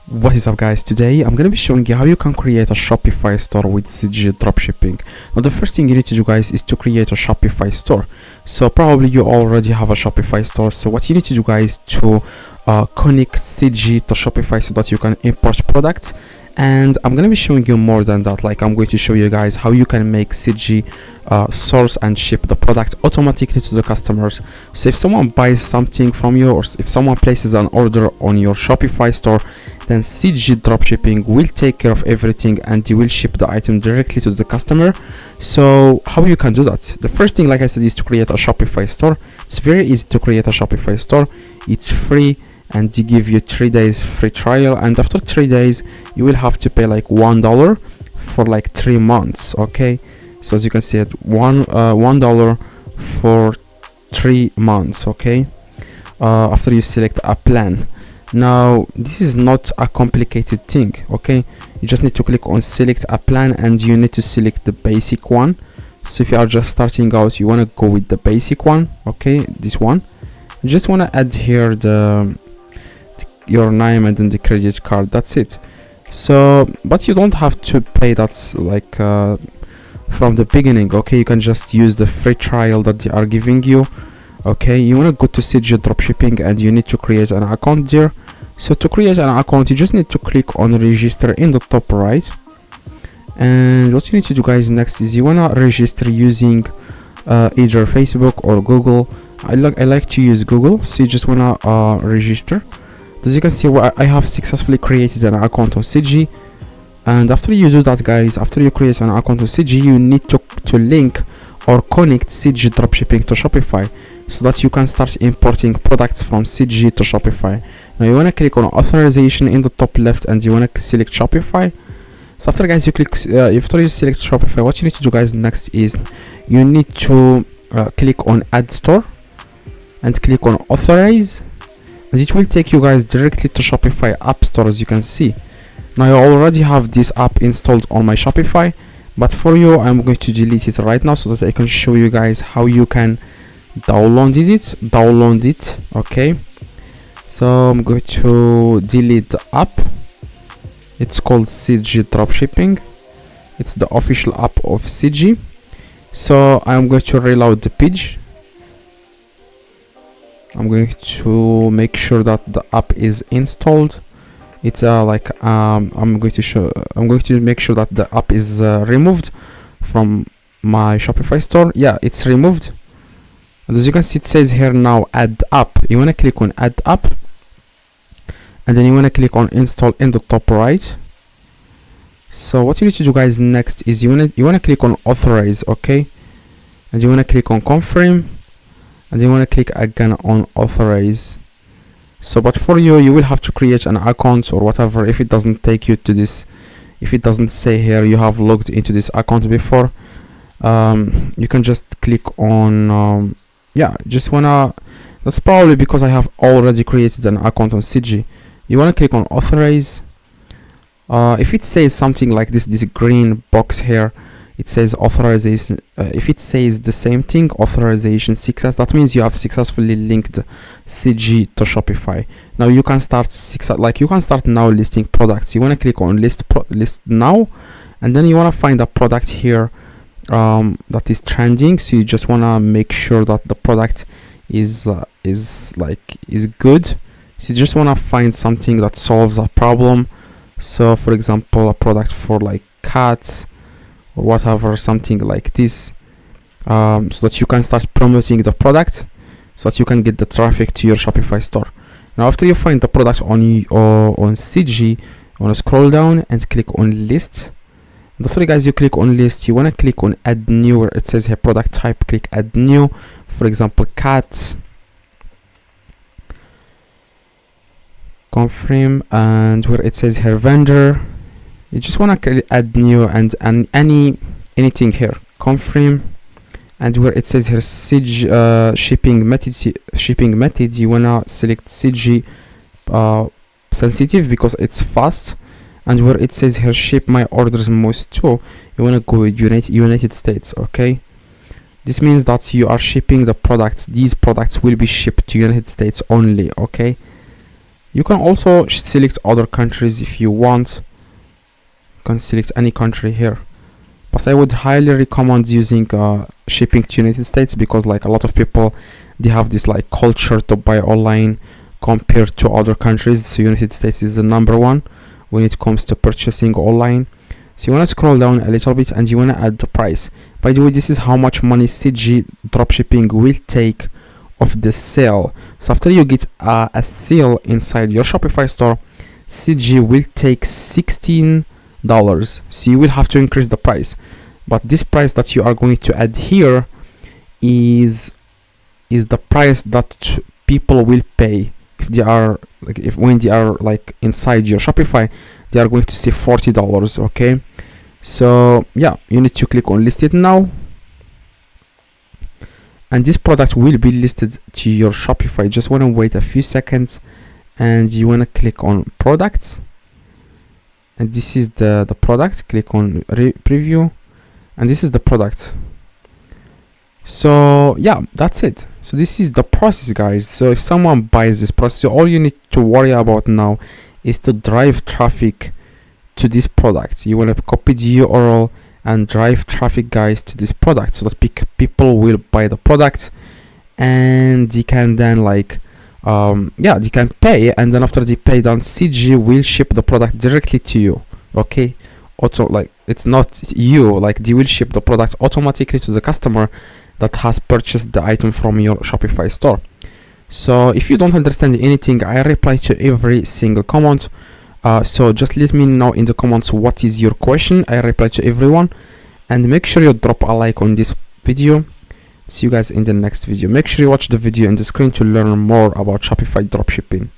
What is up, guys? Today I'm gonna be showing you how you can create a Shopify store with CJ Dropshipping. Now the first thing you need to do, guys, is to create a Shopify store. So probably you already have a Shopify store. So what you need to do, guys, to connect CJ to Shopify so that you can import products. And I'm gonna be showing you more than that. Like, I'm going to show you guys how you can make CJ source and ship the product automatically to the customers. So if someone buys something from you, or if someone places an order on your Shopify store, then CJ Dropshipping will take care of everything and you will ship the item directly to the customer. So how you can do that? The first thing, like I said, is to create a Shopify store. It's very easy to create a Shopify store. It's free, and they give you 3 days free trial, and after 3 days you will have to pay like $1 for like 3 months. Okay, so as you can see, at $1 for 3 months. Okay, after you select a plan. Now this is not a complicated thing. Okay, you just need to click on select a plan, and you need to select the basic one. So if you are just starting out, you want to go with the basic one. Okay, this one. You just want to add here your name and then the credit card. That's it. So but you don't have to pay. That's like from the beginning. Okay, you can just use the free trial that they are giving you. Okay, you want to go to CJ Dropshipping and you need to create an account there. So to create an account, you just need to click on register in the top right, and what you need to do, guys, next is you want to register using either Facebook or Google. I like to use Google, so you just want to register. As you can see, I have successfully created an account on CJ. And after you do that, guys, after you create an account on CJ, you need to link or connect CJ Dropshipping to Shopify so that you can start importing products from CJ to Shopify. Now you want to click on authorization in the top left, and you want to select Shopify. So after, guys, you click after you select Shopify, what you need to do, guys, next is you need to click on add store and click on authorize, and it will take you, guys, directly to Shopify app store. As you can see, now I already have this app installed on my Shopify, but for you I'm going to delete it right now so that I can show you guys how you can download it. Okay, so I'm going to delete the app. It's called CJ Dropshipping. It's the official app of CJ. So I'm going to reload the page. I'm going to make sure that the app is installed. It's I'm going to make sure that the app is removed from my Shopify store. Yeah, it's removed. And as you can see, it says here now add app. You want to click on add app, and then you want to click on install in the top right. So what you need to do, guys, next is you want to click on authorize. Okay, and you want to click on confirm, and you want to click again on authorize. So but for you will have to create an account or whatever. If it doesn't take you to this, if it doesn't say here you have logged into this account before, you can just click on that's probably because I have already created an account on CJ. You want to click on authorize. If it says something like this green box here, it says authorization. If it says the same thing, authorization success, that means you have successfully linked CJ to Shopify. Now you can start now listing products. You want to click on list now, and then you want to find a product here that is trending. So you just want to make sure that the product is good. So you just want to find something that solves a problem. So for example, a product for like cats or whatever, something like this, so that you can start promoting the product, so that you can get the traffic to your Shopify store. Now after you find the product on CJ, you want to scroll down and click on list. And that's why, guys, you click on list. You want to click on add new, where it says here product type. Click add new, for example, cats. Confirm, and where it says here vendor, you just want to add new and anything here. Confirm, and where it says here CJ shipping method, you want to select CJ sensitive because it's fast. And where it says here ship my orders most to, you want to go with United States. Okay, this means that you are shipping the products. These products will be shipped to United States only. Okay, You can also select other countries if you want. You can select any country here, but I would highly recommend using shipping to United States, because like a lot of people, they have this like culture to buy online compared to other countries. So United States is the number one when it comes to purchasing online. So you want to scroll down a little bit and you want to add the price. By the way, this is how much money CJ Dropshipping will take of the sale. So after you get a sale inside your Shopify store, CJ will take $16. So you will have to increase the price, but this price that you are going to add here is the price that people will pay if they are like, if when they are like inside your Shopify, they are going to see $40. Okay, so yeah, you need to click on list it now, and this product will be listed to your Shopify. Just want to wait a few seconds, and you want to click on products, and this is the product. Click on preview, and this is the product. So yeah, that's it. So this is the process, guys. So if someone buys this process, all you need to worry about now is to drive traffic to this product. You want to copy the URL and drive traffic, guys, to this product, so that people will buy the product, and they can then like they can pay, and then after they pay, then CJ will ship the product directly to you. Okay, like it's not you, like they will ship the product automatically to the customer that has purchased the item from your Shopify store. So if you don't understand anything, I reply to every single comment. So just let me know in the comments what is your question. I reply to everyone, and make sure you drop a like on this video. See you guys in the next video. Make sure you watch the video in the screen to learn more about Shopify dropshipping.